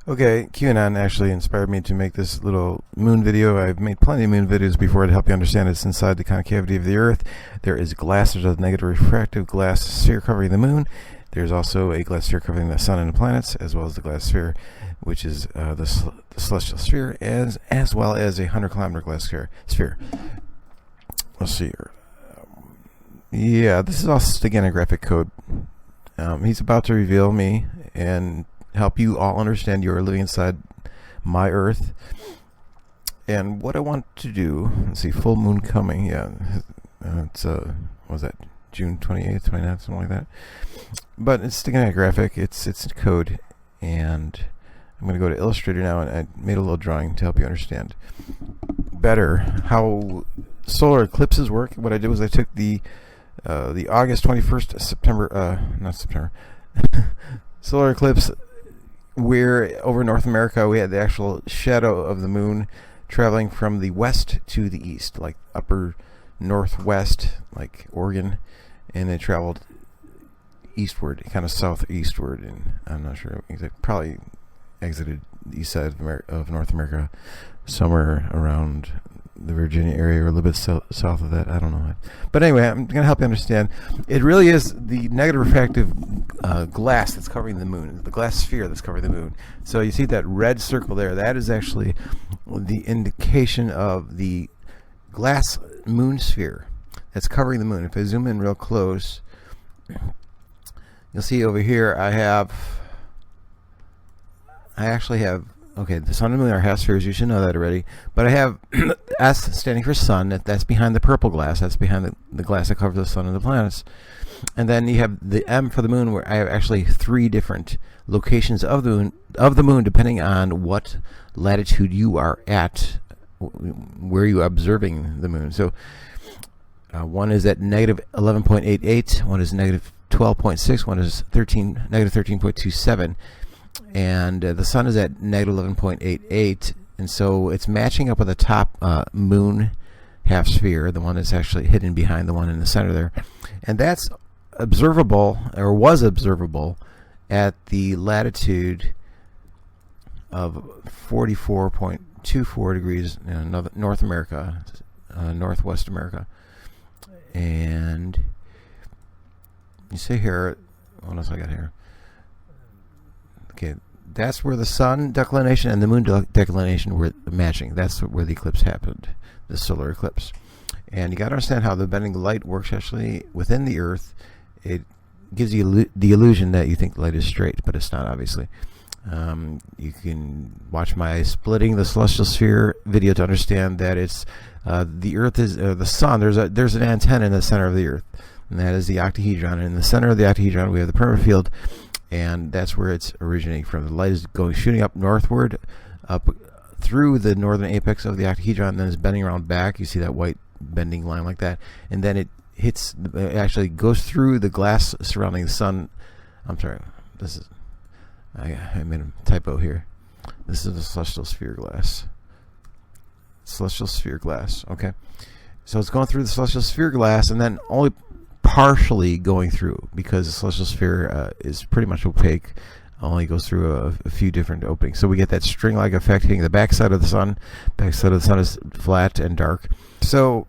Okay, QAnon actually inspired me to make this little moon video. I've made plenty of moon videos before to help you understand it's inside the concavity of the Earth. There is glass, there's a negative refractive glass sphere covering the moon. There's also a glass sphere covering the sun and the planets, as well as the glass sphere, which is the celestial sphere, as well as a 100-kilometer glass sphere. Let's see here. Yeah, this is all steganographic code. He's about to reveal me and help you all understand you're living inside my Earth. And what I want to do, let's see, full moon coming, yeah, it's what was that, June 28th, 29th, something like that. But it's steganographic, it's code, and I'm going to go to Illustrator now, and I made a little drawing to help you understand better how solar eclipses work. What I did was I took the August 21st solar eclipse, where over North America we had the actual shadow of the moon traveling from the west to the east, like upper northwest, like Oregon, and they traveled eastward, kind of southeastward, and I'm not sure exactly, probably exited the east side of North America, somewhere around the Virginia area or a little bit south of that. I don't know. But anyway, I'm going to help you understand. It really is the negative refractive glass that's covering the moon, the glass sphere that's covering the moon. So you see that red circle there? That is actually the indication of the glass moon sphere that's covering the moon. If I zoom in real close, you'll see over here I actually have, okay, the sun and moon are half spheres. You should know that already. But I have S standing for sun. That's behind the purple glass. That's behind the glass that covers the sun and the planets. And then you have the M for the moon, where I have actually 3 different locations of the moon, depending on what latitude you are at, where you are observing the moon. So one is at negative 11.88. One is negative 12.6. One is negative 13.27. And the sun is at negative 11.88, and so it's matching up with the top moon half sphere, the one that's actually hidden behind the one in the center there, and that's observable, or was observable, at the latitude of 44.24 degrees in North America, Northwest America. And you see here, what else I got here? Okay, that's where the sun declination and the moon declination were matching. That's where the eclipse happened, the solar eclipse. And you got to understand how the bending light works actually within the Earth. It gives you the illusion that you think the light is straight, but it's not, obviously. You can watch my splitting the celestial sphere video to understand that it's the Earth is the sun. There's an antenna in the center of the Earth, and that is the octahedron. And in the center of the octahedron, we have the permafield. And that's where it's originating from. The light is shooting up northward, up through the northern apex of the octahedron, and then it's bending around back. You see that white bending line like that, and then it actually goes through the glass surrounding the sun. I'm sorry, I made a typo here. This is the celestial sphere glass. Celestial sphere glass. Okay, so it's going through the celestial sphere glass, and then only partially going through, because the celestial sphere is pretty much opaque, only goes through a few different openings. So we get that string-like effect hitting the backside of the sun. Backside of the sun is flat and dark. So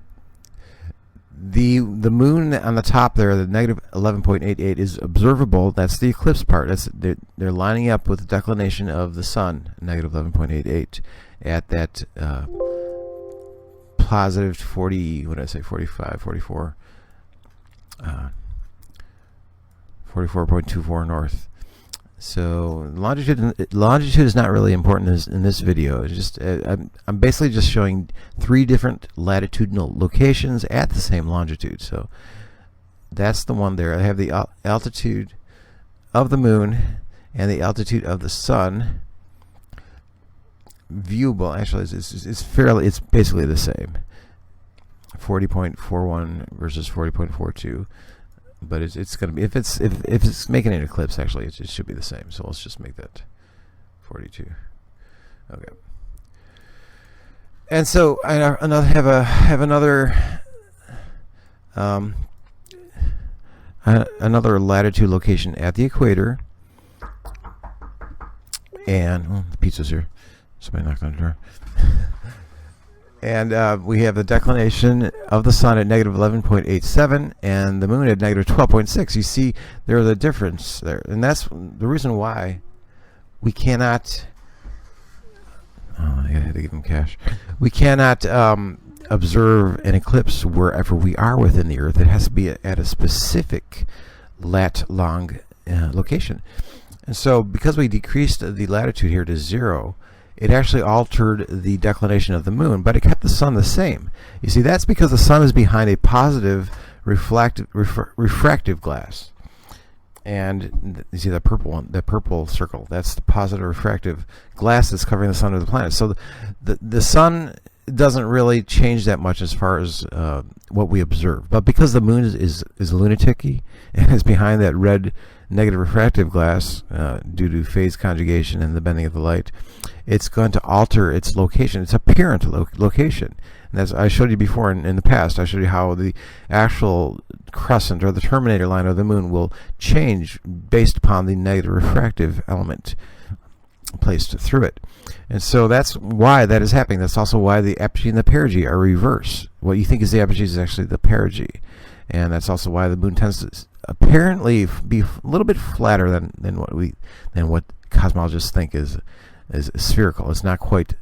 the moon on the top there, the negative 11.88, is observable. That's the eclipse part. They're lining up with the declination of the sun, negative 11.88, at that positive 40, what did I say, 45, 44. 44.24 north. So longitude is not really important in this video. It's just I'm basically just showing 3 different latitudinal locations at the same longitude. So that's the one there. I have the altitude of the moon and the altitude of the sun viewable. Actually, it's basically the same. 40.41 versus 40.42, but it's going to be, if it's making an eclipse, actually it should be the same. So let's just make that 42. Okay. And so I have another latitude location at the equator, And the pizza's here. Somebody knocked on the door. And we have the declination of the sun at negative 11.87 and the moon at negative 12.6. You see there's a difference there. And that's the reason why we cannot... Oh, I had to give him cash. We cannot observe an eclipse wherever we are within the Earth. It has to be at a specific lat-long location. And so because we decreased the latitude here to 0, it actually altered the declination of the moon, but it kept the sun the same. You see, that's because the sun is behind a positive refractive glass. And you see that purple one, that purple circle, that's the positive refractive glass that's covering the sun or the planet. So the sun doesn't really change that much as far as what we observe. But because the moon is lunatic-y and is behind that red negative refractive glass due to phase conjugation and the bending of the light, it's going to alter its location, its apparent location. And as I showed you before in the past, I showed you how the actual crescent or the terminator line of the moon will change based upon the negative refractive element placed through it. And so that's why that is happening. That's also why the apogee and the perigee are reversed. What you think is the apogee is actually the perigee. And that's also why the moon tends to apparently be a little bit flatter than what cosmologists think is spherical. It's not quite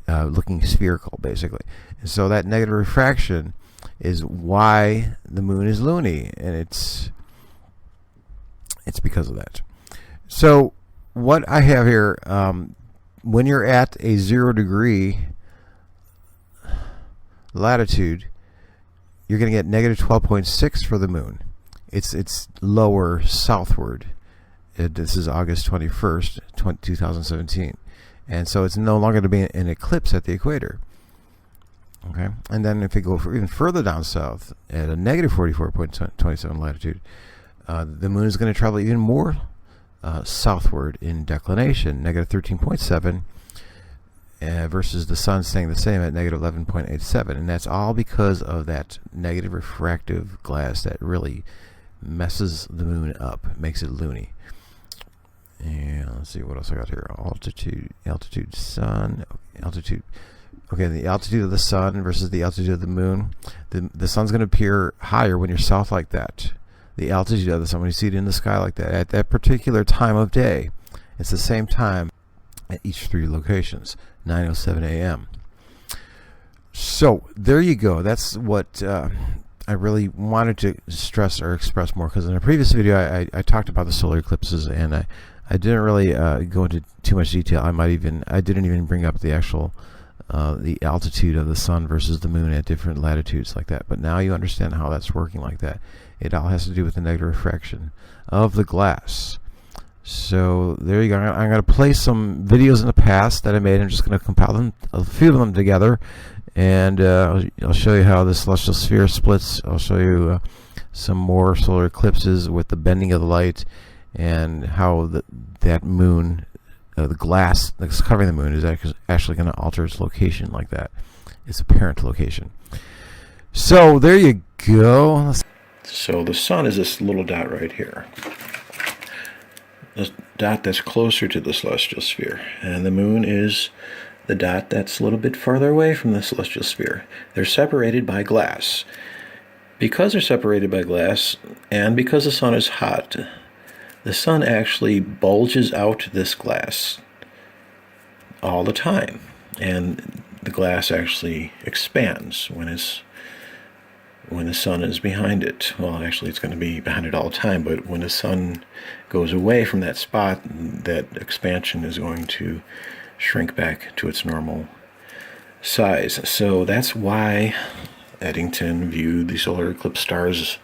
looking spherical, basically. And so that negative refraction is why the moon is loony, and it's because of that. So what I have here, when you're at a 0 degree latitude, you're going to get negative 12.6 for the moon. It's lower southward. This is August 21st, 2017. And so it's no longer to be an eclipse at the equator. Okay, and then if you go even further down south at a negative 44.27 latitude, the moon is going to travel even more southward in declination, negative 13.7, versus the sun staying the same at negative 11.87. And that's all because of that negative refractive glass that really messes the moon up, makes it loony. And let's see what else I got here. Altitude, sun, altitude. Okay, the altitude of the sun versus the altitude of the moon. The sun's going to appear higher when you're south like that. The altitude of the sun, when you see it in the sky like that, at that particular time of day, it's the same time at each 3 locations, 9:07 a.m. So there you go. That's what I really wanted to stress or express more, because in a previous video I talked about the solar eclipses, and I didn't really go into too much detail. I didn't even bring up the actual the altitude of the sun versus the moon at different latitudes like that. But now you understand how that's working like that. It all has to do with the negative refraction of the glass. So there you go. I'm going to play some videos in the past that I made. I'm just going to compile them, a few of them together, and I'll show you how the celestial sphere splits. I'll show you some more solar eclipses with the bending of the light, and how that moon, the glass that's covering the moon, is actually going to alter its location like that, its apparent location. So there you go. So the sun is this little dot right here, this dot that's closer to the celestial sphere, and the moon is the dot that's a little bit farther away from the celestial sphere. They're separated by glass. Because they're separated by glass, and because the sun is hot, the sun actually bulges out this glass all the time, and the glass actually expands when the sun is behind it. Well, actually it's going to be behind it all the time, but when the sun goes away from that spot, that expansion is going to shrink back to its normal size. So that's why Eddington viewed the solar eclipse stars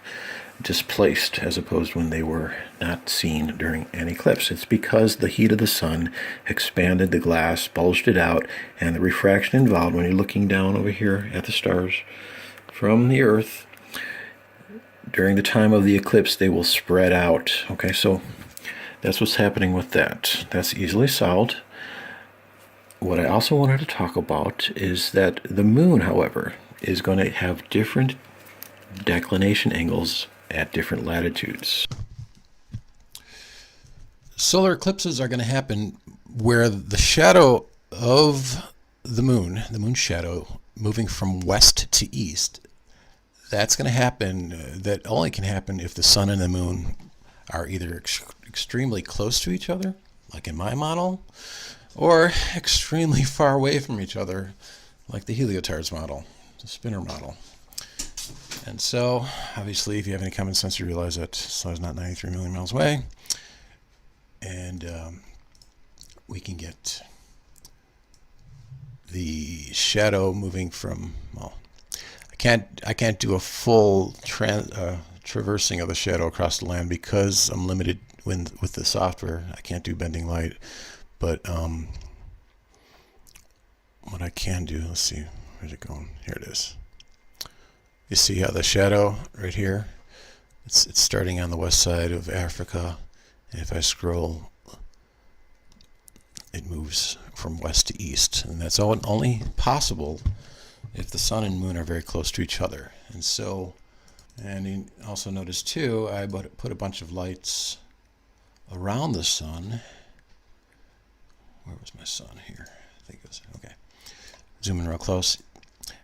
displaced, as opposed when they were not seen during an eclipse. It's because the heat of the sun expanded the glass, bulged it out, and the refraction involved when you're looking down over here at the stars from the Earth during the time of the eclipse, they will spread out. Okay, so that's what's happening with that. That's easily solved. What I also wanted to talk about is that the moon, however, is going to have different declination angles at different latitudes. Solar eclipses are going to happen where the shadow of the moon shadow moving from west to east, that's going to happen. That only can happen if the sun and the moon are either extremely close to each other, like in my model, or extremely far away from each other, like the heliotard's model, the spinner model. And so, obviously, if you have any common sense, you realize that the sun is not 93 million miles away, and we can get the shadow moving from, well, I can't do a full traversing of the shadow across the land because I'm limited with the software. I can't do bending light, but what I can do, let's see, where's it going? Here it is. You see how the shadow right here, it's starting on the west side of Africa, and if I scroll, it moves from west to east, and that's only possible if the sun and moon are very close to each other. And so, and you also notice too, I put a bunch of lights around the sun. Where was my sun here? I think it was, okay. Zoom in real close.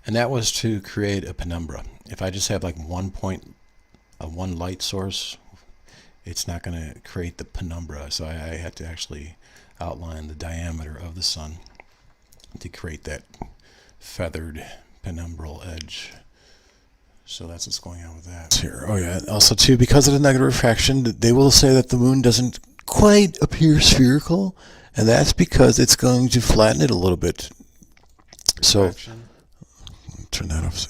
And that was to create a penumbra. If I just have like one light source, it's not going to create the penumbra. So I had to actually outline the diameter of the sun to create that feathered penumbral edge. So that's what's going on with that. Here. Oh yeah. Also too, because of the negative refraction, they will say that the moon doesn't quite appear spherical, and that's because it's going to flatten it a little bit. So turn that off.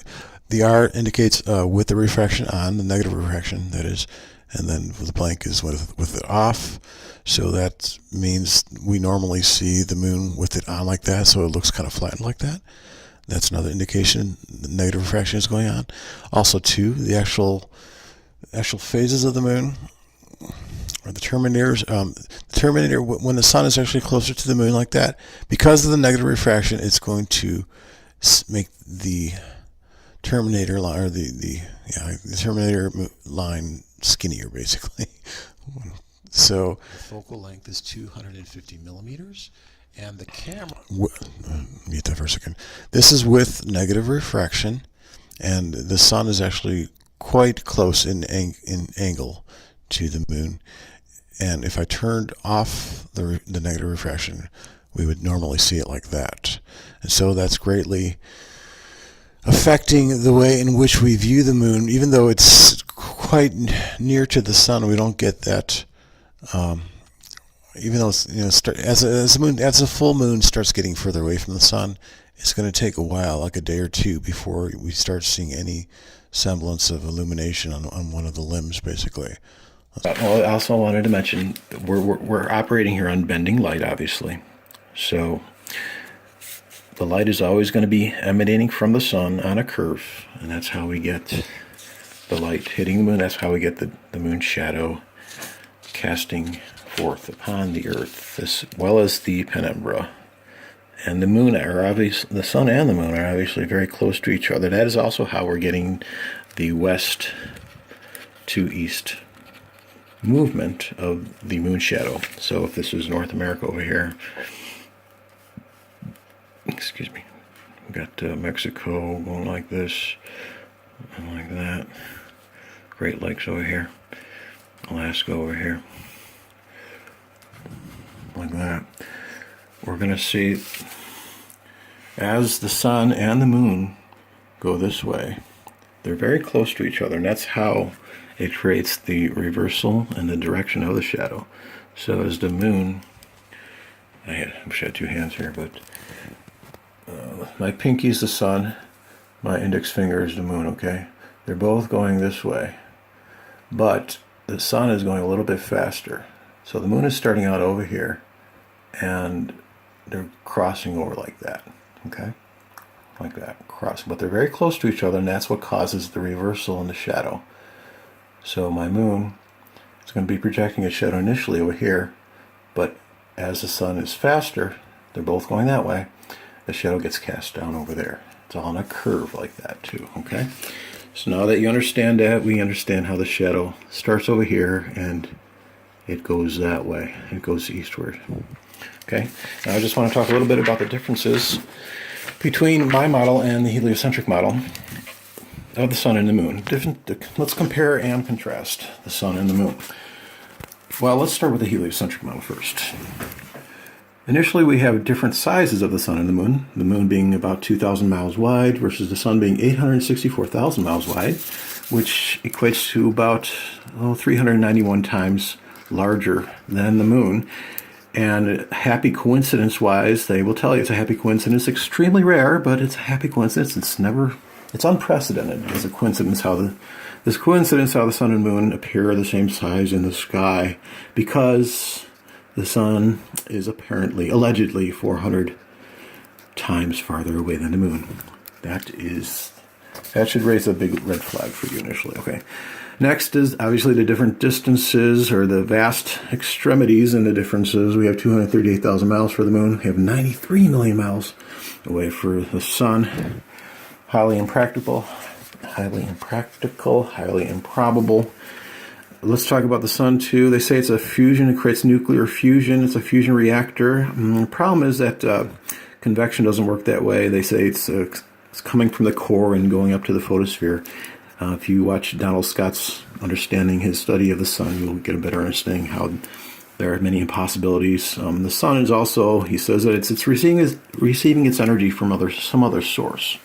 The R indicates with the refraction on, the negative refraction that is, and then the blank is with it off. So that means we normally see the moon with it on like that, so it looks kind of flattened like that. That's another indication the negative refraction is going on. Also, too, the actual phases of the moon, or the terminators. The terminator, when the sun is actually closer to the moon like that, because of the negative refraction, it's going to make the terminator line, or the terminator line skinnier, basically. So the focal length is 250 millimeters, and the camera. Mute that for a second. This is with negative refraction, and the sun is actually quite close in angle to the moon. And if I turned off the negative refraction, we would normally see it like that. And so that's greatly affecting the way in which we view the moon. Even though it's quite near to the sun, we don't get that. Even though it's, as the full moon starts getting further away from the sun, it's going to take a while, like a day or two, before we start seeing any semblance of illumination on one of the limbs, basically. Well, I also wanted to mention we're operating here on bending light, obviously. So the light is always going to be emanating from the sun on a curve, and that's how we get the light hitting the moon. That's how we get the moon shadow casting forth upon the earth, as well as the penumbra. And the moon the sun and the moon are obviously very close to each other. That is also how we're getting the west to east movement of the moon shadow. So if this is North America over here, excuse me, we've got Mexico going like this and like that, Great Lakes over here, Alaska over here, like that. We're going to see as the sun and the moon go this way, they're very close to each other, and that's how it creates the reversal and the direction of the shadow. So as the moon, I wish I had two hands here, but my pinky is the sun, my index finger is the moon, okay? They're both going this way, but the sun is going a little bit faster. So the moon is starting out over here, and they're crossing over like that, okay? Like that, crossing. But they're very close to each other, and that's what causes the reversal in the shadow. So my moon is going to be projecting its shadow initially over here, but as the sun is faster, they're both going that way, the shadow gets cast down over there. It's all on a curve like that too, okay? So now that you understand that, we understand how the shadow starts over here and it goes that way. It goes eastward. Okay, now I just want to talk a little bit about the differences between my model and the heliocentric model of the sun and the moon. Let's compare and contrast the sun and the moon. Well, let's start with the heliocentric model first. Initially, we have different sizes of the sun and the moon being about 2,000 miles wide versus the sun being 864,000 miles wide, which equates to about 391 times larger than the moon. And happy coincidence-wise, they will tell you it's a happy coincidence. Extremely rare, but it's a happy coincidence. It's unprecedented as a coincidence how the sun and moon appear the same size in the sky, because the sun is allegedly 400 times farther away than the moon. That should raise a big red flag for you initially. Okay. Next is obviously the different distances, or the vast extremities and the differences. We have 238,000 miles for the moon. We have 93 million miles away for the sun. Highly impractical, highly improbable. Let's talk about the sun too. They say it's a fusion. It creates nuclear fusion. It's a fusion reactor. The problem is that convection doesn't work that way. They say it's coming from the core and going up to the photosphere. If you watch Donald Scott's understanding his study of the sun, you'll get a better understanding how there are many impossibilities. The sun is also, he says that it's receiving its energy from some other source.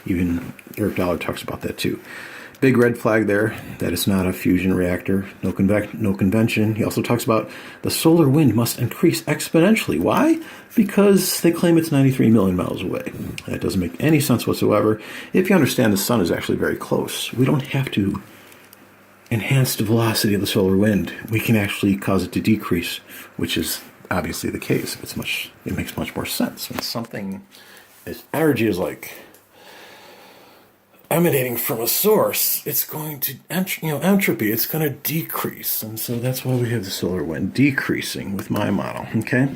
Even Eric Dollar talks about that too. Big red flag there, that it's not a fusion reactor, no convention. He also talks about the solar wind must increase exponentially. Why? Because they claim it's 93 million miles away. That doesn't make any sense whatsoever. If you understand the sun is actually very close, we don't have to enhance the velocity of the solar wind. We can actually cause it to decrease, which is obviously the case. It makes much more sense. When energy is like emanating from a source, it's going to, entropy, it's going to decrease. And so that's why we have the solar wind decreasing with my model, okay?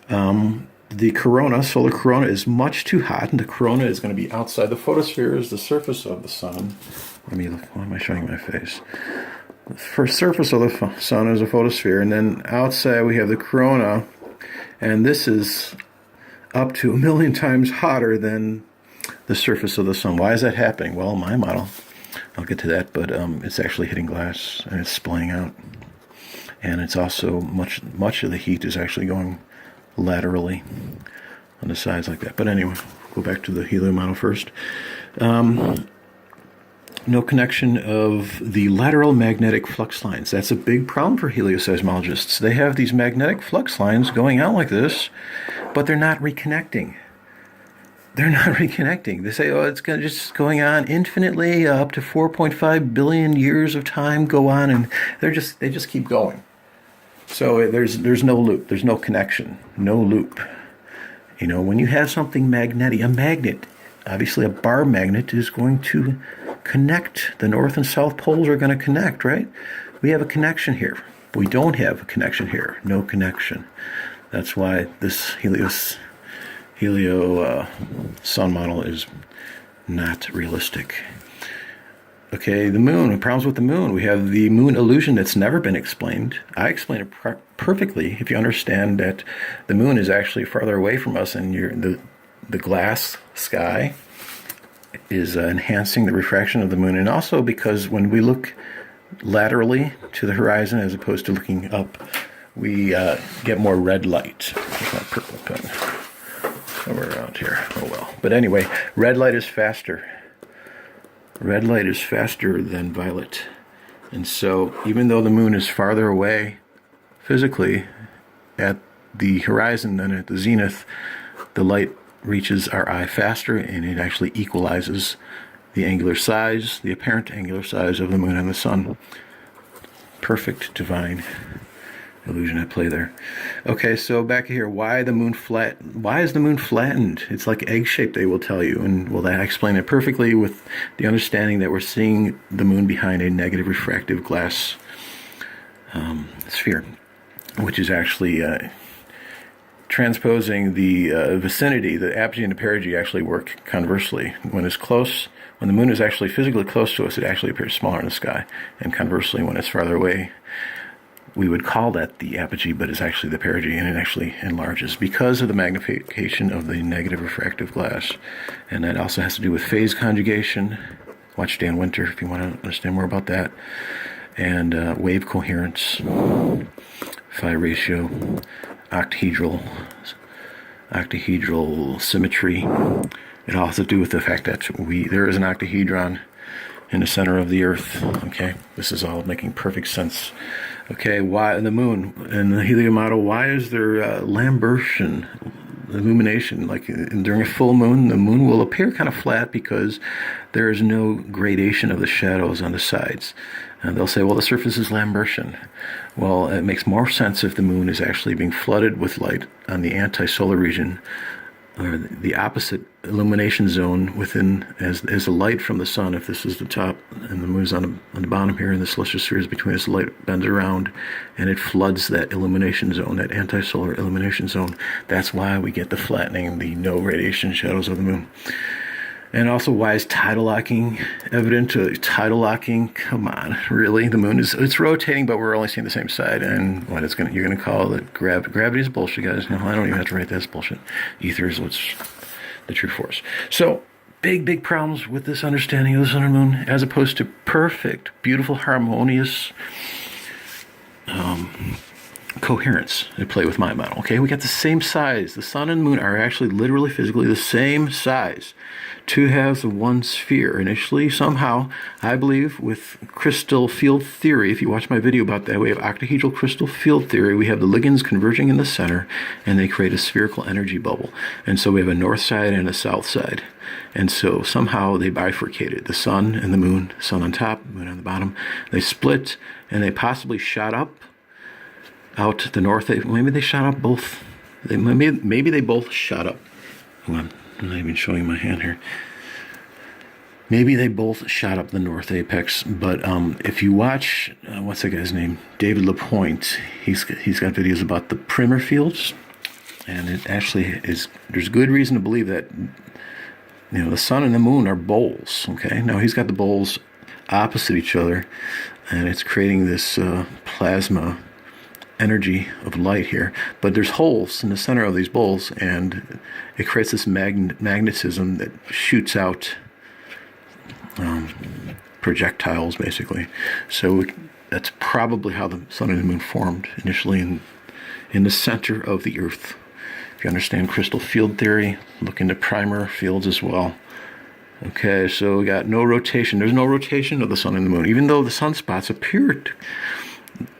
The solar corona is much too hot, and the corona is going to be outside. The photosphere is the surface of the sun. Why am I showing my face? The first surface of the sun is a photosphere, and then outside we have the corona, and this is up to 1 million times hotter than the surface of the sun. Why is that happening? Well, my model, I'll get to that, but it's actually hitting glass and it's splaying out. And it's also much of the heat is actually going laterally on the sides like that. But anyway, go back to the helio model first. No connection of the lateral magnetic flux lines. That's a big problem for helioseismologists. They have these magnetic flux lines going out like this, but they're not reconnecting. They say, it's just going on infinitely, up to 4.5 billion years of time go on, and they just keep going. So there's no loop, there's no connection, no loop. When you have something magnetic, a magnet, obviously a bar magnet is going to connect. The north and south poles are going to connect, right? We have a connection here. We don't have a connection here, no connection. That's why this helio sun model is not realistic. Okay, the moon. Problems with the moon. We have the moon illusion that's never been explained. I explain it perfectly if you understand that the moon is actually farther away from us, and the glass sky is enhancing the refraction of the moon, and also because when we look laterally to the horizon as opposed to looking up, we get more red light. Here's my purple pen. Somewhere around here. Oh well. But anyway, red light is faster. Red light is faster than violet. And so even though the moon is farther away physically at the horizon than at the zenith, the light reaches our eye faster, and it actually equalizes the angular size, the apparent angular size of the moon and the sun. Perfect divine illusion at play there. Okay, so back here, why is the moon flattened? It's like egg-shaped, they will tell you, and I explain it perfectly with the understanding that we're seeing the moon behind a negative refractive glass sphere, which is actually transposing the vicinity. The apogee and the perigee actually work conversely. When the moon is actually physically close to us, it actually appears smaller in the sky, and conversely, when it's farther away, we would call that the apogee, but it's actually the perigee, and it actually enlarges because of the magnification of the negative refractive glass. And that also has to do with phase conjugation. Watch Dan Winter if you want to understand more about that. And wave coherence, phi ratio, octahedral symmetry. It all has to do with the fact that there is an octahedron in the center of the Earth. Okay, this is all making perfect sense. Okay, why the moon and the helium model? Why is there Lambertian illumination? Like during a full moon, the moon will appear kind of flat because there is no gradation of the shadows on the sides. And they'll say, well, the surface is Lambertian. Well, it makes more sense if the moon is actually being flooded with light on the anti-solar region, or the opposite illumination zone within, as the light from the sun. If this is the top and the moon's on the bottom here, and the celestial sphere is between us, the light bends around and it floods that illumination zone, that anti-solar illumination zone. That's why we get the flattening, the no radiation shadows of the moon. And also, why is tidal locking evident? Tidal locking, come on, really? The moon it's rotating, but we're only seeing the same side. And you're gonna call it gravity is bullshit, guys. No, I don't even have to write that. It's bullshit. Ether is what's the true force. So big problems with this understanding of the sun and moon, as opposed to perfect, beautiful, harmonious coherence at play with my model. Okay, we got the same size. The sun and moon are actually literally physically the same size. Two halves of one sphere. Initially, somehow, I believe, with crystal field theory, if you watch my video about that, we have octahedral crystal field theory. We have the ligands converging in the center, and they create a spherical energy bubble. And so we have a north side and a south side. And so somehow they bifurcated, the sun and the moon, sun on top, moon on the bottom. They split, and they possibly shot up out to the north. Maybe they shot up both. Maybe they both shot up. Hold on, I'm not even showing my hand here. Maybe they both shot up the north apex. But if you watch, what's that guy's name? David LaPointe. He's got videos about the primer fields, and it actually is. There's good reason to believe that the sun and the moon are bowls. Okay, now he's got the bowls opposite each other, and it's creating this plasma energy of light here, but there's holes in the center of these bowls, and it creates this magnetism that shoots out projectiles, basically. So that's probably how the sun and the moon formed initially in the center of the Earth. If you understand crystal field theory, look into primer fields as well. Okay, so we got no rotation. There's no rotation of the sun and the moon, even though the sunspots appeared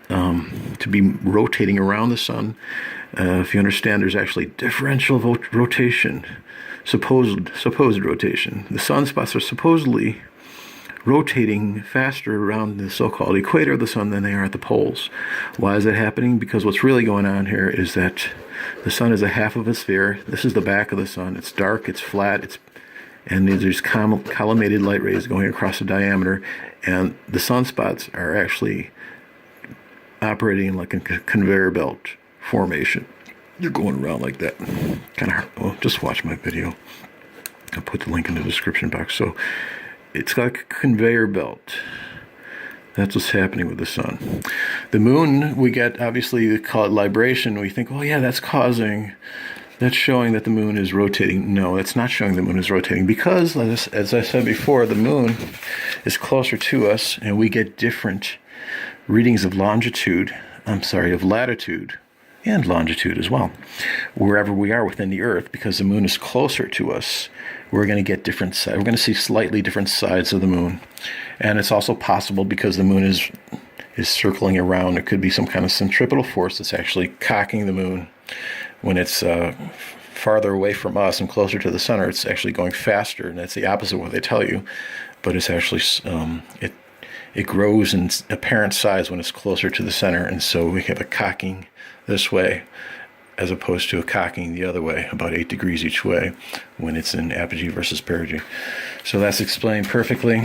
to be rotating around the sun. If you understand, there's actually differential rotation, supposed rotation. The sunspots are supposedly rotating faster around the so-called equator of the sun than they are at the poles. Why is that happening? Because what's really going on here is that the sun is a half of a sphere. This is the back of the sun. It's dark, it's flat, and there's collimated light rays going across the diameter, and the sunspots are actually operating like a conveyor belt formation. You're going around like that. Kind of hard. Well, just watch my video. I'll put the link in the description box. So it's like a conveyor belt. That's what's happening with the sun. The moon, we get, obviously, they call it libration. We think, oh yeah, that's showing that the moon is rotating. No, it's not showing the moon is rotating, because, as I said before, the moon is closer to us, and we get different readings of latitude and longitude as well. Wherever we are within the Earth, because the moon is closer to us, we're going to get different sides. We're going to see slightly different sides of the moon. And it's also possible, because the moon is circling around, it could be some kind of centripetal force that's actually cocking the moon. When it's farther away from us and closer to the center, it's actually going faster, and that's the opposite of what they tell you. But it's actually it grows in apparent size when it's closer to the center, and so we have a cocking this way as opposed to a cocking the other way, about 8 degrees each way, when it's in apogee versus perigee. So that's explained perfectly.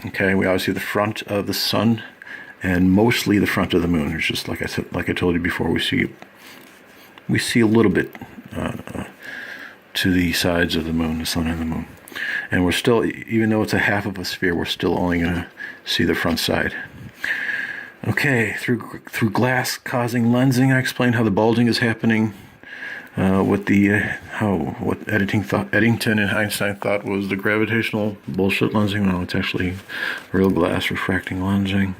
Okay, we always see the front of the sun and mostly the front of the moon. It's just like I told you before, we see a little bit to the sides of the moon, the sun and the moon. And we're still, even though it's a half of a sphere, we're still only going to see the front side. Okay, through glass causing lensing, I explained how the bulging is happening. What Eddington and Einstein thought was the gravitational bullshit lensing. Well, it's actually real glass refracting lensing.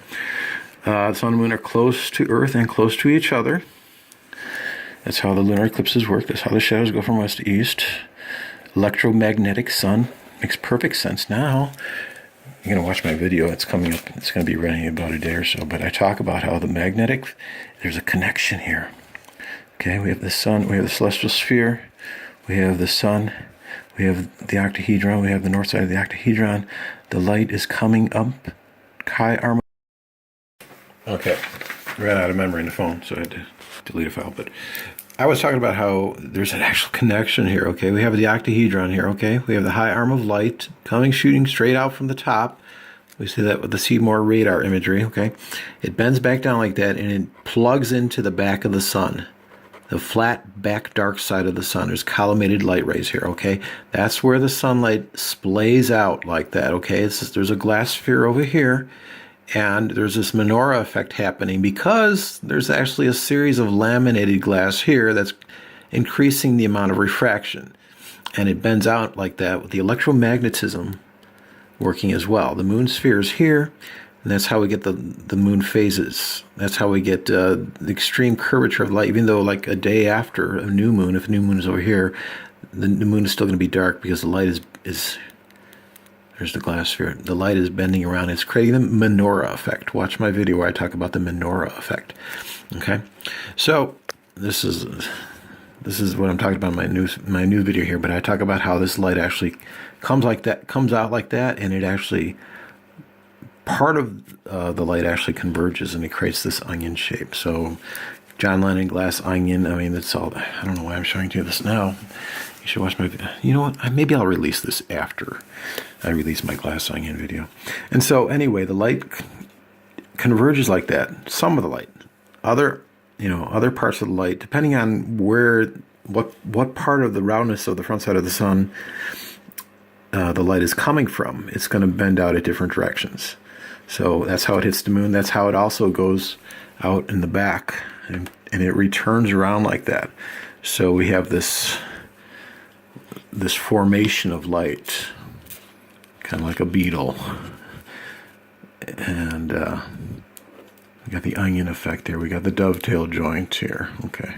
The sun and moon are close to Earth and close to each other. That's how the lunar eclipses work. That's how the shadows go from west to east. Electromagnetic sun makes perfect sense. Now, you're going to watch my video. It's coming up. It's going to be ready in about a day or so. But I talk about how there's a connection here. Okay, we have the sun, we have the celestial sphere, we have the sun, we have the octahedron, we have the north side of the octahedron. The light is coming up, high arm. Okay, ran out of memory in the phone, so I had to delete a file. But I was talking about how there's an actual connection here, okay? We have the octahedron here, okay? We have the high arm of light shooting straight out from the top. We see that with the Seymour radar imagery, okay? It bends back down like that, and it plugs into the back of the sun. The flat back dark side of the sun. There's collimated light rays here, okay? That's where the sunlight splays out like that, okay? There's a glass sphere over here, and there's this menorah effect happening because there's actually a series of laminated glass here that's increasing the amount of refraction. And it bends out like that with the electromagnetism working as well. The moon sphere is here, and that's how we get the moon phases. That's how we get the extreme curvature of light. Even though like a day after a new moon, if a new moon is over here, the moon is still going to be dark because the light is there's the glass sphere. The light is bending around. It's creating the menorah effect. Watch my video where I talk about the menorah effect. Okay, so this is what I'm talking about in my new video here. But I talk about how this light actually comes out like that, and it actually part of the light actually converges and it creates this onion shape. So John Lennon glass onion, I mean, that's all. I don't know why I'm showing you this now. You should watch my video. You know what? Maybe I'll release this after I release my glass onion video. And so anyway, the light converges like that. Some of the light. Other parts of the light, depending on what part of the roundness of the front side of the sun the light is coming from, it's going to bend out at different directions. So that's how it hits the moon. That's how it also goes out in the back, and it returns around like that. So we have this formation of light, kind of like a beetle. And we got the onion effect here. We got the dovetail joint here. Okay.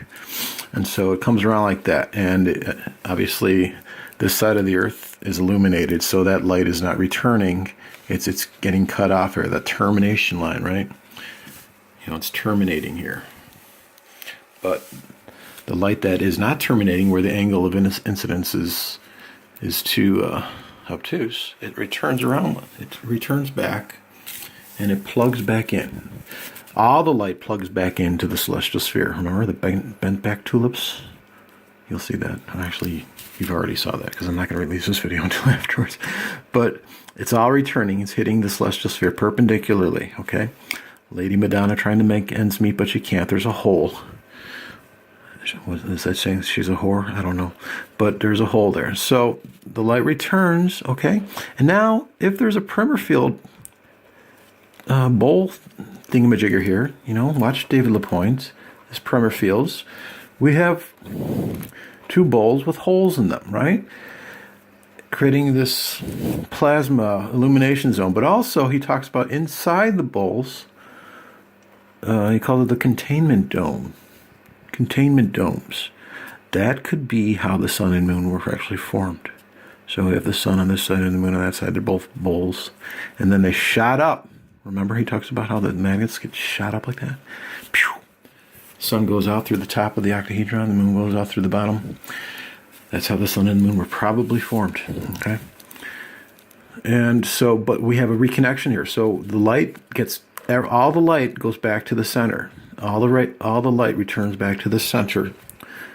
And so it comes around like that. And obviously this side of the earth is illuminated, so that light is not returning. It's getting cut off here, the termination line, right? It's terminating here. But the light that is not terminating, where the angle of incidence is too obtuse, it returns around. It returns back, and it plugs back in. All the light plugs back into the celestial sphere. Remember the bent back tulips? You'll see that. Actually, you've already saw that because I'm not going to release this video until afterwards. But it's all returning. It's hitting the celestial sphere perpendicularly, okay? Lady Madonna trying to make ends meet, but she can't. There's a hole. Is that saying she's a whore? I don't know. But there's a hole there. So the light returns, okay? And now, if there's a primer field bowl thingamajigger here, watch David LaPointe, his primer fields. We have two bowls with holes in them, right? Creating this plasma illumination zone. But also, he talks about inside the bowls, he calls it the containment dome. Containment domes. That could be how the sun and moon were actually formed. So we have the sun on this side and the moon on that side. They're both bowls. And then they shot up. Remember, he talks about how the magnets get shot up like that? Pew! Sun goes out through the top of the octahedron. The moon goes out through the bottom. That's how the sun and the moon were probably formed. Okay? And so, but we have a reconnection here. So the light all the light goes back to the center. All the light returns back to the center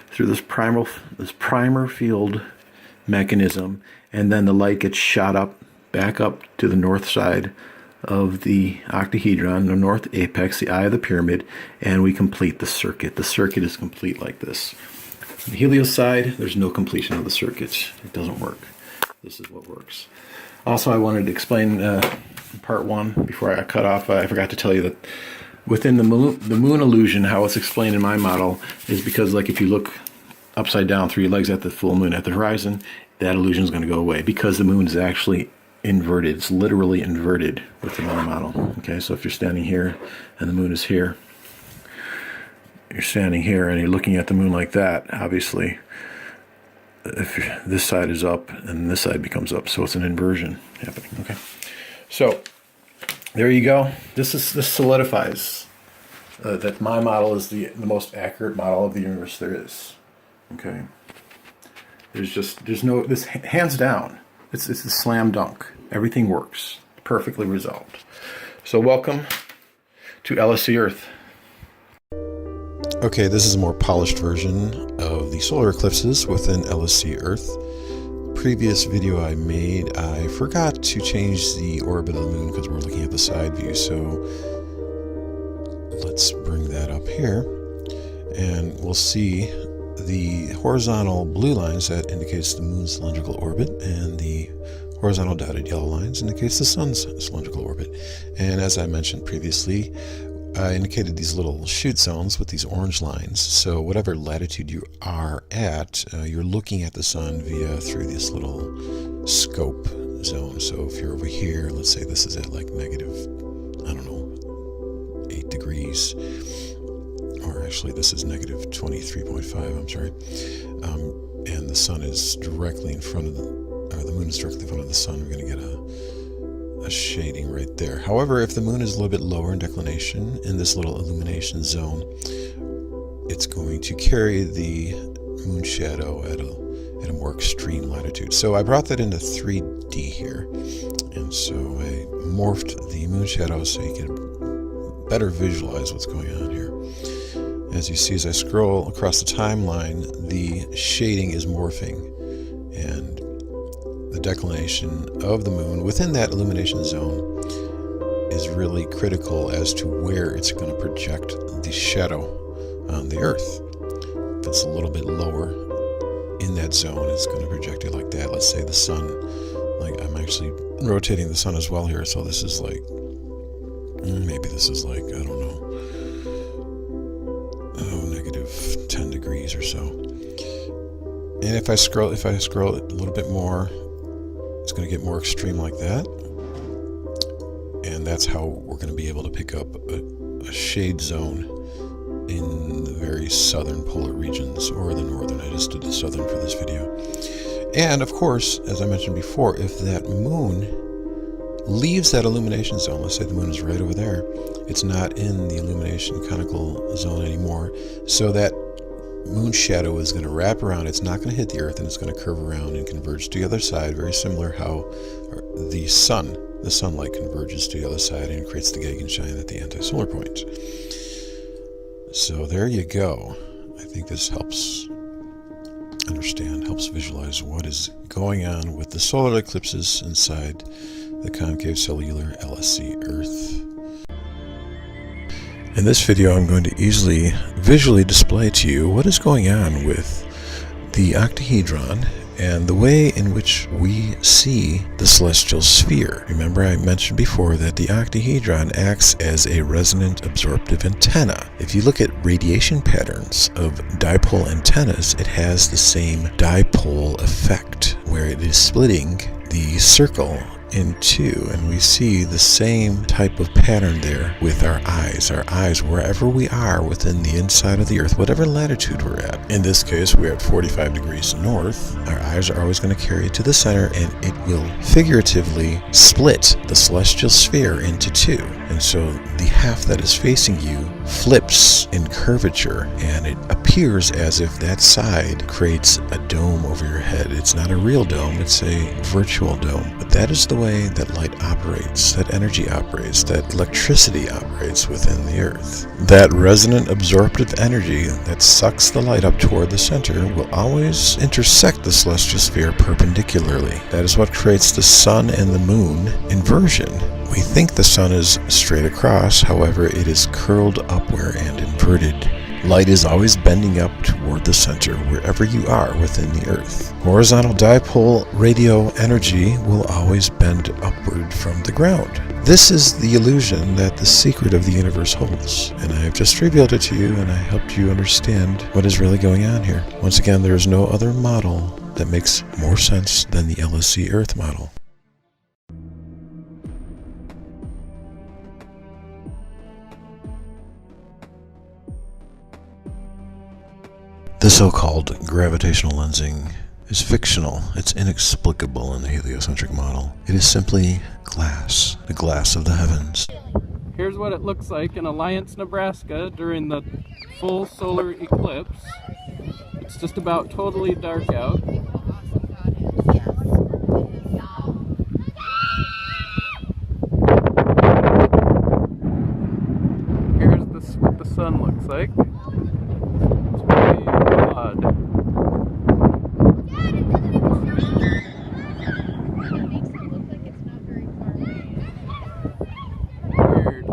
through this primer field mechanism, and then the light gets shot back up to the north side of the octahedron, the north apex, the eye of the pyramid, and we complete the circuit. The circuit is complete like this. On the Helios side, there's no completion of the circuit. It doesn't work. This is what works. Also, I wanted to explain part one before I got cut off. I forgot to tell you that within the moon illusion, how it's explained in my model is because, like, if you look upside down 3 legs at the full moon at the horizon, that illusion is going to go away because the moon is actually inverted. It's literally inverted within my model. Okay, so if you're standing here and the moon is here, you're standing here and you're looking at the moon like that, obviously, if this side is up and this side becomes up, so it's an inversion happening. Okay, so there you go. This solidifies that my model is the most accurate model of the universe there is. Okay, there's no, this hands down, it's a slam dunk. Everything works perfectly resolved. So welcome to LSC Earth. Okay, this is a more polished version of the solar eclipses within LSC Earth. Previous video I made, I forgot to change the orbit of the moon because we're looking at the side view, so let's bring that up here and we'll see the horizontal blue lines that indicates the moon's cylindrical orbit, and the horizontal dotted yellow lines indicates the sun's cylindrical orbit. And as I mentioned previously, I indicated these little shoot zones with these orange lines. So whatever latitude you are at, you're looking at the sun through this little scope zone. So if you're over here, let's say this is at like negative, I don't know, 8 degrees. Or actually this is negative 23.5, I'm sorry. And the sun is directly in front of the moon is directly in front of the sun. We're going to get a shading right there. However, if the moon is a little bit lower in declination in this little illumination zone, it's going to carry the moon shadow at a more extreme latitude. So I brought that into 3D here. And so I morphed the moon shadow so you can better visualize what's going on here. As you see, as I scroll across the timeline, the shading is morphing, and the declination of the moon within that illumination zone is really critical as to where it's going to project the shadow on the Earth. If it's a little bit lower in that zone, it's going to project it like that. Let's say the sun, like I'm actually rotating the sun as well here, so this is like, maybe this is like, I don't know, negative 10 degrees or so. And if I scroll it a little bit more, it's going to get more extreme like that. And that's how we're going to be able to pick up a shade zone in the very southern polar regions, or the northern. I just did the southern for this video. And of course, as I mentioned before, if that moon leaves that illumination zone, let's say the moon is right over there, it's not in the illumination conical zone anymore, so that moon shadow is going to wrap around. It's not going to hit the Earth, and it's going to curve around and converge to the other side, very similar how the sunlight converges to the other side and creates the Gegenschein at the anti-solar point. So there you go. I think this helps visualize what is going on with the solar eclipses inside the concave cellular LSC Earth. In this video, I'm going to easily visually display to you what is going on with the octahedron and the way in which we see the celestial sphere. Remember, I mentioned before that the octahedron acts as a resonant absorptive antenna. If you look at radiation patterns of dipole antennas, it has the same dipole effect, where it is splitting the circle in two, and we see the same type of pattern there with our eyes. Our eyes, wherever we are within the inside of the Earth, whatever latitude we're at. In this case, we're at 45 degrees north. Our eyes are always going to carry it to the center, and it will figuratively split the celestial sphere into two. And so the half that is facing you flips in curvature, and it appears as if that side creates a dome over your head. It's not a real dome, it's a virtual dome. But that is the way that light operates, that energy operates, that electricity operates within the Earth. That resonant absorptive energy that sucks the light up toward the center will always intersect the celestial sphere perpendicularly. That is what creates the sun and the moon inversion. We think the sun is straight across, however, it is curled upward and inverted. Light is always bending up toward the center, wherever you are within the Earth. Horizontal dipole radio energy will always bend upward from the ground. This is the illusion that the secret of the universe holds, and I have just revealed it to you, and I helped you understand what is really going on here. Once again, there is no other model that makes more sense than the LSC Earth model. The so-called gravitational lensing is fictional. It's inexplicable in the heliocentric model. It is simply glass, the glass of the heavens. Here's what it looks like in Alliance, Nebraska during the full solar eclipse. It's just about totally dark out. Here's what the sun looks like. It's pretty odd. Weird.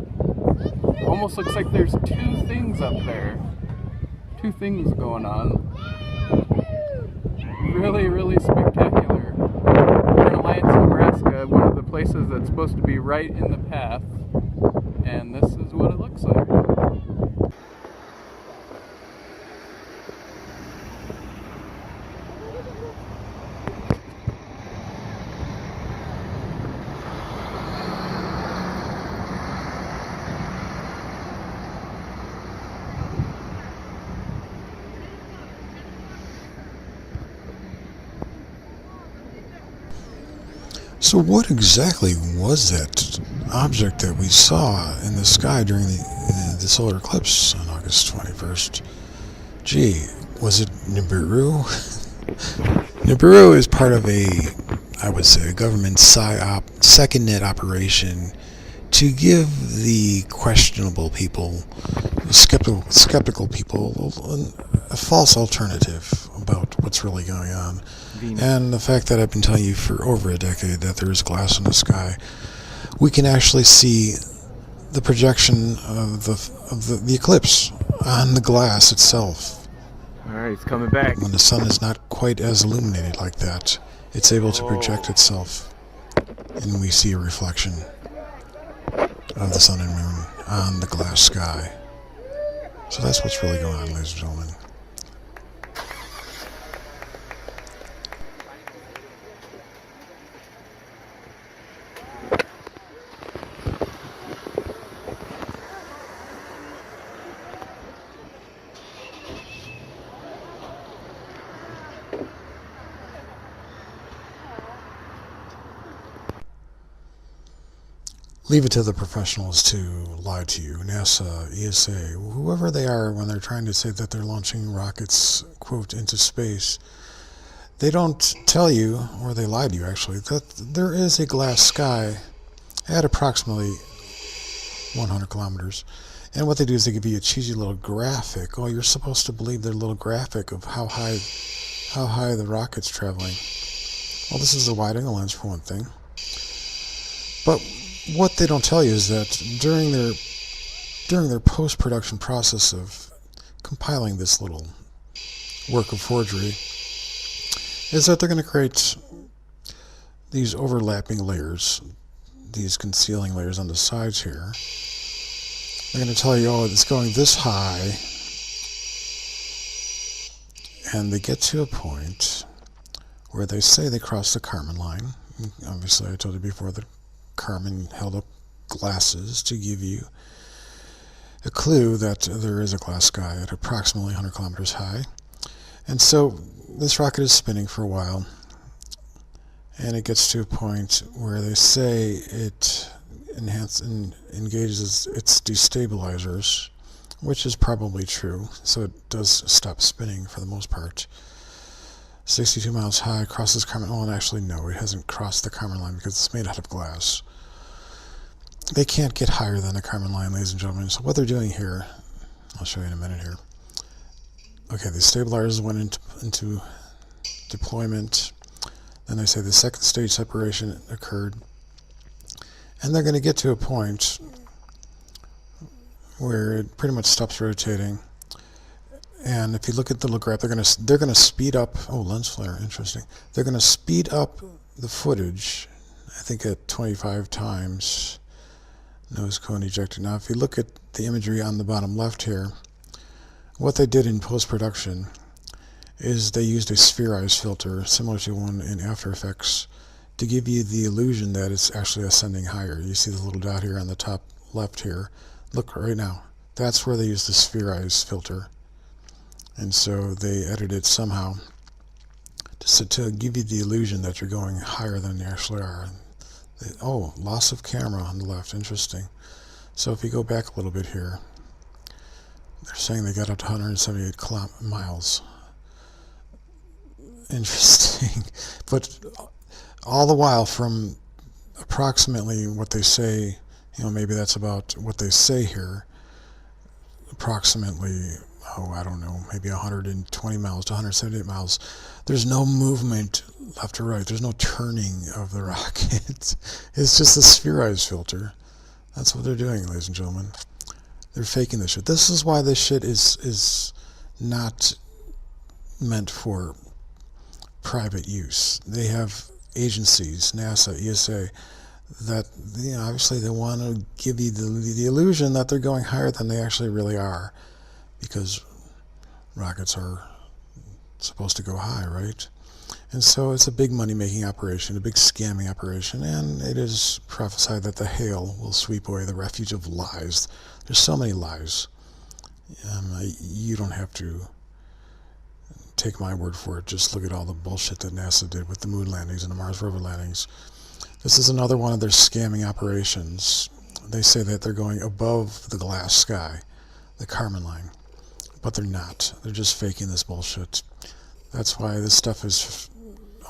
Almost looks like there's two things up there. Two things going on. Really, really spectacular. We're in Alliance, Nebraska, one of the places that's supposed to be right in the path. And this is what it looks like. So what exactly was that object that we saw in the sky during the solar eclipse on August 21st? Gee, was it Nibiru? Nibiru is part of I would say, a government PSYOP, second net operation to give the questionable people, skeptical people, a false alternative about what's really going on. And the fact that I've been telling you for over a decade that there is glass in the sky, we can actually see the projection of the eclipse on the glass itself. Alright, it's coming back. When the sun is not quite as illuminated like that, it's able to project itself, and we see a reflection of the sun and moon on the glass sky. So that's what's really going on, ladies and gentlemen. Leave it to the professionals to lie to you. NASA, ESA, whoever they are, when they're trying to say that they're launching rockets, quote, into space, they don't tell you, or they lie to you actually, that there is a glass sky at approximately 100 kilometers. And what they do is they give you a cheesy little graphic. Oh, you're supposed to believe their little graphic of how high the rocket's traveling. Well, this is the wide-angle lens for one thing. But what they don't tell you is that during their post-production process of compiling this little work of forgery is that they're going to create these overlapping layers, these concealing layers on the sides here. They're going to tell you, oh, it's going this high, and they get to a point where they say they cross the Kármán line. Obviously, I told you before that Kármán held up glasses to give you a clue that there is a glass sky at approximately 100 kilometers high. And so this rocket is spinning for a while, and it gets to a point where they say it engages its destabilizers, which is probably true, so it does stop spinning for the most part. 62 miles high, crosses Kármán. Oh, and actually, no, it hasn't crossed the Kármán line because it's made out of glass. They can't get higher than the Kármán line, ladies and gentlemen. So what they're doing here, I'll show you in a minute here. Okay, the stabilizers went into deployment. Then they say the second stage separation occurred. And they're going to get to a point where it pretty much stops rotating. And if you look at the little graph, they're going to speed up. Oh, lens flare, interesting. They're going to speed up the footage, I think at 25 times Nose cone ejected. Now if you look at the imagery on the bottom left here, what they did in post-production is they used a spherized filter similar to one in After Effects to give you the illusion that it's actually ascending higher. You see the little dot here on the top left here. Look right now. That's where they used the spherized filter. And so they edited it somehow to give you the illusion that you're going higher than you actually are. Oh, loss of camera on the left. Interesting. So if you go back a little bit here, they're saying they got up to 178 miles. Interesting. But all the while, from approximately what they say, maybe that's about what they say here, approximately, I don't know, maybe 120 miles to 178 miles, there's no movement left or right. There's no turning of the rocket. It's just a spherized filter. That's what they're doing, ladies and gentlemen. They're faking this shit. This is why this shit is not meant for private use. They have agencies, NASA, ESA, that obviously they want to give you the illusion that they're going higher than they actually really are, because rockets are supposed to go high, right? And so it's a big money-making operation, a big scamming operation, and it is prophesied that the hail will sweep away the refuge of lies. There's so many lies. You don't have to take my word for it. Just look at all the bullshit that NASA did with the moon landings and the Mars rover landings. This is another one of their scamming operations. They say that they're going above the glass sky, the Kármán line, but they're not. They're just faking this bullshit. That's why this stuff is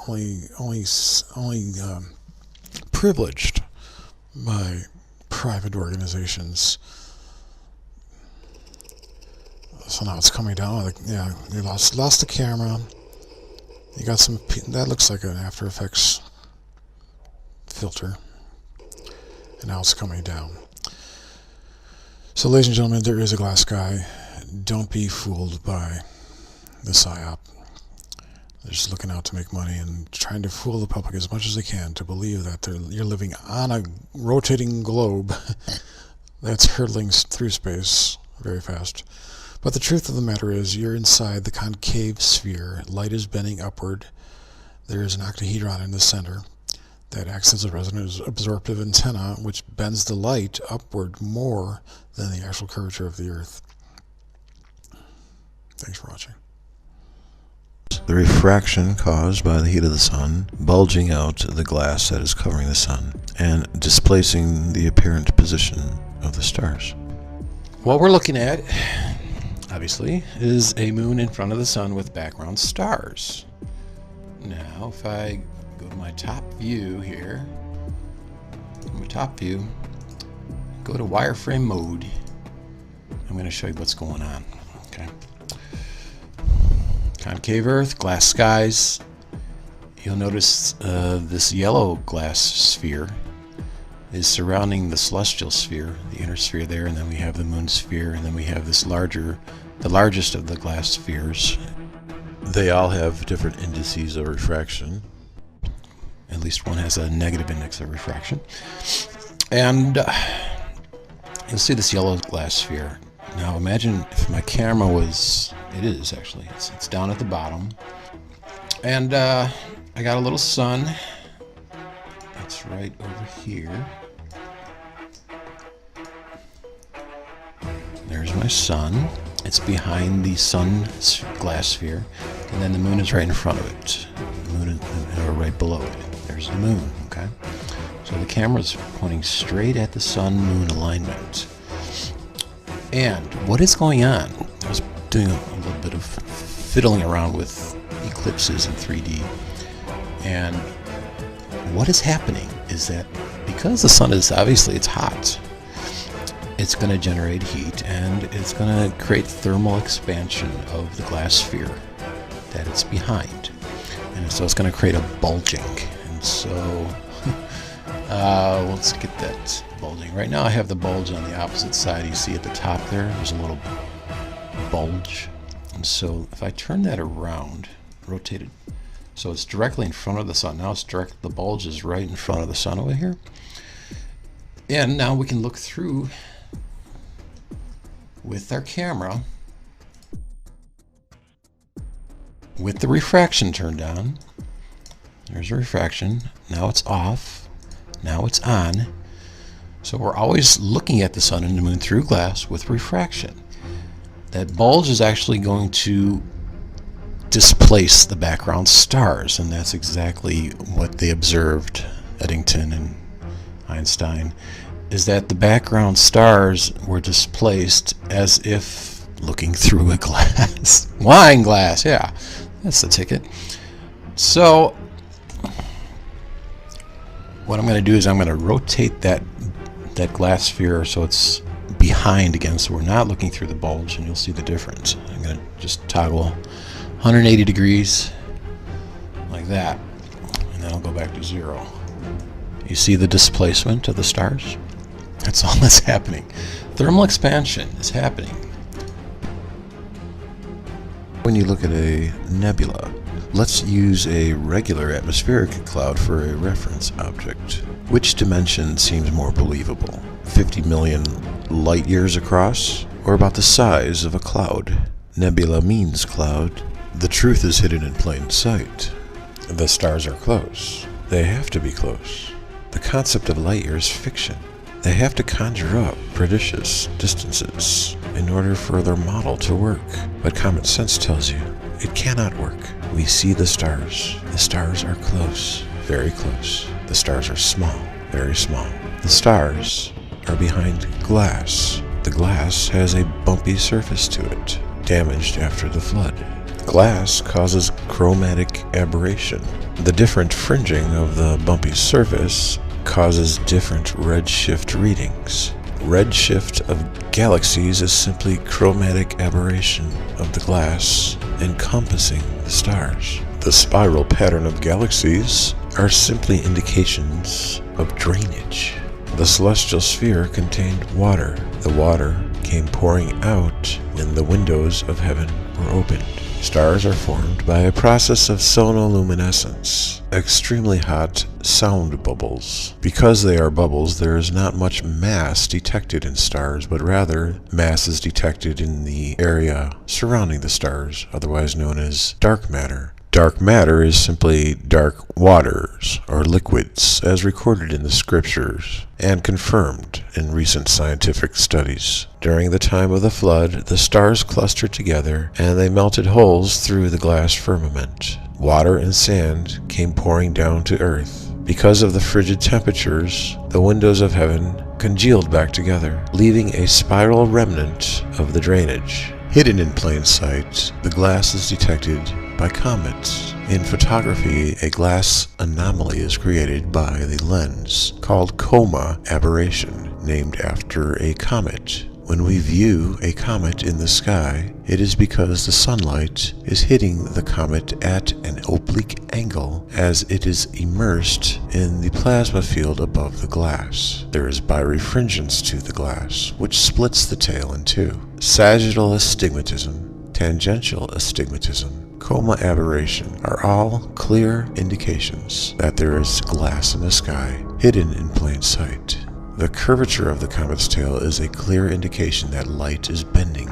only privileged by private organizations. So now it's coming down. Yeah, they lost the camera. You got some. That looks like an After Effects filter, and now it's coming down. So, ladies and gentlemen, there is a glass sky. Don't be fooled by the psyop. They're just looking out to make money and trying to fool the public as much as they can to believe that you're living on a rotating globe that's hurtling through space very fast. But the truth of the matter is, you're inside the concave sphere. Light is bending upward. There is an octahedron in the center that acts as a resonant absorptive antenna, which bends the light upward more than the actual curvature of the Earth. Thanks for watching. The refraction caused by the heat of the sun bulging out the glass that is covering the sun and displacing the apparent position of the stars. What we're looking at, obviously, is a moon in front of the sun with background stars. Now, if I go to my top view here, go to wireframe mode, I'm going to show you what's going on. Okay. Concave Earth, glass skies. You'll notice this yellow glass sphere is surrounding the celestial sphere, the inner sphere there, and then we have the moon sphere, and then we have this the largest of the glass spheres. They all have different indices of refraction. At least one has a negative index of refraction. And you'll see this yellow glass sphere. Now imagine if my camera was, it's down at the bottom. And I got a little sun. It's right over here. There's my sun. It's behind the sun glass sphere. And then the moon is right in front of it. The moon is right below it. There's the moon, okay? So the camera's pointing straight at the sun-moon alignment. And what is going on? I was doing a little bit of fiddling around with eclipses in 3D. And what is happening is that because the sun is, obviously it's hot, it's going to generate heat and it's going to create thermal expansion of the glass sphere that it's behind. And so it's going to create a bulging. And so let's get that bulging. Right now I have the bulge on the opposite side. You see at the top there's a little bulge. And so if I turn that around, rotate it, so it's directly in front of the sun. Now the bulge is right in front of the sun over here. And now we can look through with our camera with the refraction turned on. There's a refraction. Now it's off. Now it's on. So we're always looking at the sun and the moon through glass with refraction. That bulge is actually going to displace the background stars, and that's exactly what they observed, Eddington and Einstein, is that the background stars were displaced as if looking through a glass. Wine glass, yeah, that's the ticket. So what I'm going to do is I'm going to rotate that glass sphere so it's behind again, so we're not looking through the bulge, and you'll see the difference. I'm going to just toggle 180 degrees like that, and then I'll go back to 0. You see the displacement of the stars? That's all that's happening. Thermal expansion is happening. When you look at a nebula, let's use a regular atmospheric cloud for a reference object. Which dimension seems more believable? 50 million light years across, or about the size of a cloud? Nebula means cloud. The truth is hidden in plain sight. The stars are close. They have to be close. The concept of light year is fiction. They have to conjure up prodigious distances in order for their model to work. But common sense tells you it cannot work. We see the stars. The stars are close, very close. The stars are small, very small. The stars are behind glass. The glass has a bumpy surface to it, damaged after the flood. Glass causes chromatic aberration. The different fringing of the bumpy surface causes different redshift readings. Redshift of galaxies is simply chromatic aberration of the glass encompassing the stars. The spiral pattern of galaxies are simply indications of drainage. The celestial sphere contained water. The water came pouring out when the windows of heaven were opened. Stars are formed by a process of sonoluminescence, extremely hot sound bubbles. Because they are bubbles, there is not much mass detected in stars, but rather mass is detected in the area surrounding the stars, otherwise known as dark matter. Dark matter is simply dark waters or liquids, as recorded in the scriptures and confirmed in recent scientific studies. During the time of the flood, the stars clustered together and they melted holes through the glass firmament. Water and sand came pouring down to earth. Because of the frigid temperatures, the windows of heaven congealed back together, leaving a spiral remnant of the drainage. Hidden in plain sight, the glass is detected by comets. In photography, a glass anomaly is created by the lens called coma aberration, named after a comet. When we view a comet in the sky, it is because the sunlight is hitting the comet at an oblique angle as it is immersed in the plasma field above the glass. There is birefringence to the glass, which splits the tail in two. Sagittal astigmatism, tangential astigmatism, coma aberration are all clear indications that there is glass in the sky, hidden in plain sight. The curvature of the comet's tail is a clear indication that light is bending.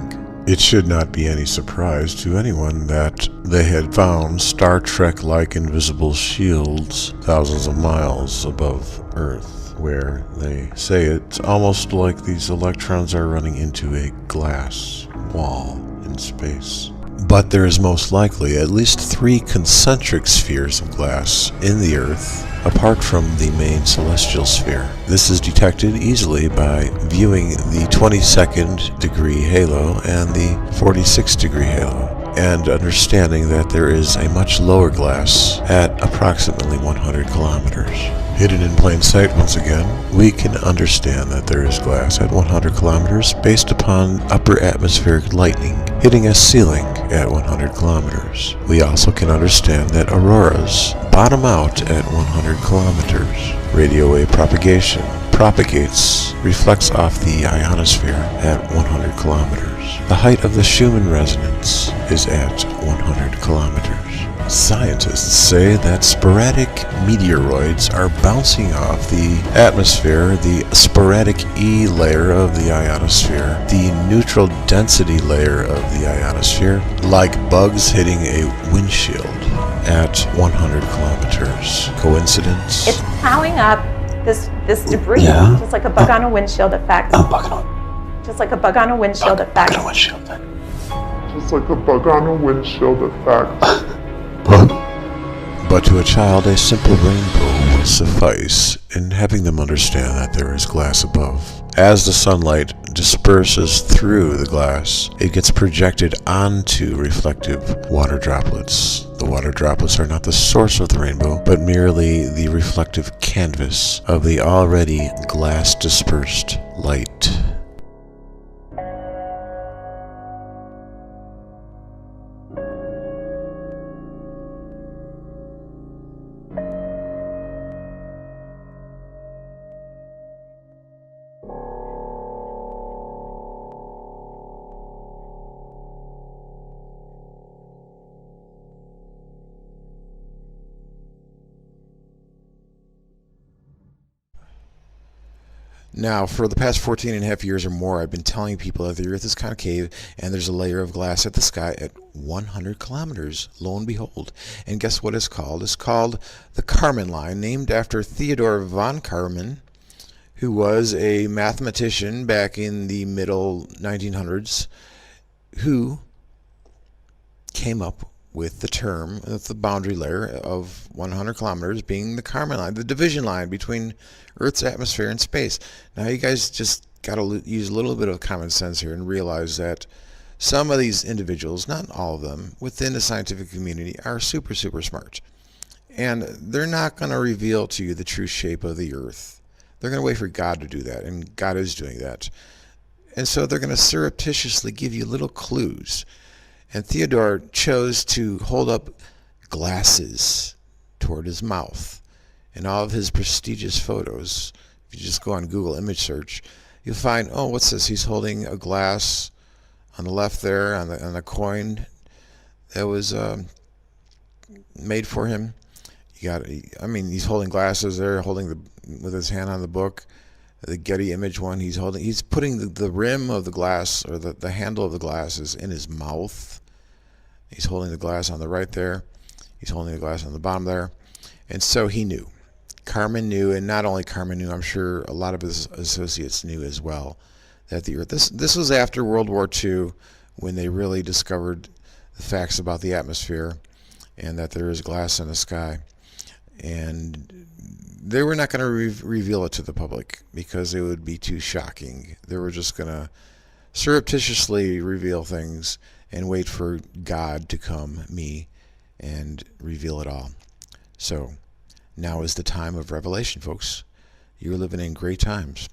It should not be any surprise to anyone that they had found Star Trek-like invisible shields thousands of miles above Earth, where they say it's almost like these electrons are running into a glass wall in space. But there is most likely at least 3 concentric spheres of glass in the Earth, apart from the main celestial sphere. This is detected easily by viewing the 22nd degree halo and the 46th degree halo, and understanding that there is a much lower glass at approximately 100 kilometers. Hidden in plain sight once again, we can understand that there is glass at 100 kilometers based upon upper atmospheric lightning hitting a ceiling at 100 kilometers. We also can understand that auroras bottom out at 100 kilometers. Radio wave propagation reflects off the ionosphere at 100 kilometers. The height of the Schumann resonance is at 100 kilometers. Scientists say that sporadic meteoroids are bouncing off the atmosphere, the sporadic E layer of the ionosphere, the neutral density layer of the ionosphere, like bugs hitting a windshield at 100 kilometers. Coincidence? It's plowing up this debris, Yeah. just like a bug on a windshield effect. Just like a bug on a windshield effect. Just like a bug on a windshield effect. But to a child, a simple rainbow will suffice in helping them understand that there is glass above. As the sunlight disperses through the glass, it gets projected onto reflective water droplets. The water droplets are not the source of the rainbow, but merely the reflective canvas of the already glass-dispersed light. Now, for the past 14 and a half years or more, I've been telling people that the Earth is concave and there's a layer of glass at the sky at 100 kilometers, lo and behold. And guess what it's called? It's called the Kármán line, named after Theodor von Kármán, who was a mathematician back in the middle 1900s, who came up with the term, with the boundary layer of 100 kilometers being the Kármán line, the division line between Earth's atmosphere and space. Now you guys just got to use a little bit of common sense here and realize that some of these individuals, not all of them, within the scientific community are super, super smart. And they're not going to reveal to you the true shape of the Earth. They're going to wait for God to do that, and God is doing that. And so they're going to surreptitiously give you little clues. And Theodore chose to hold up glasses toward his mouth. In all of his prestigious photos, if you just go on Google image search, you'll find, oh, what's this? He's holding a glass on the left there, on the coin that was made for him. He's holding glasses there, with his hand on the book. The Getty image one, he's putting the rim of the glass, or the handle of the glass is in his mouth. He's holding the glass on the right there. He's holding the glass on the bottom there. And so he knew. Kármán knew, and not only Kármán knew, I'm sure a lot of his associates knew as well, that the Earth, this was after World War II, when they really discovered the facts about the atmosphere and that there is glass in the sky. And they were not going to reveal it to the public because it would be too shocking. They were just going to surreptitiously reveal things and wait for God to come, me, and reveal it all. So now is the time of revelation, folks. You're living in great times.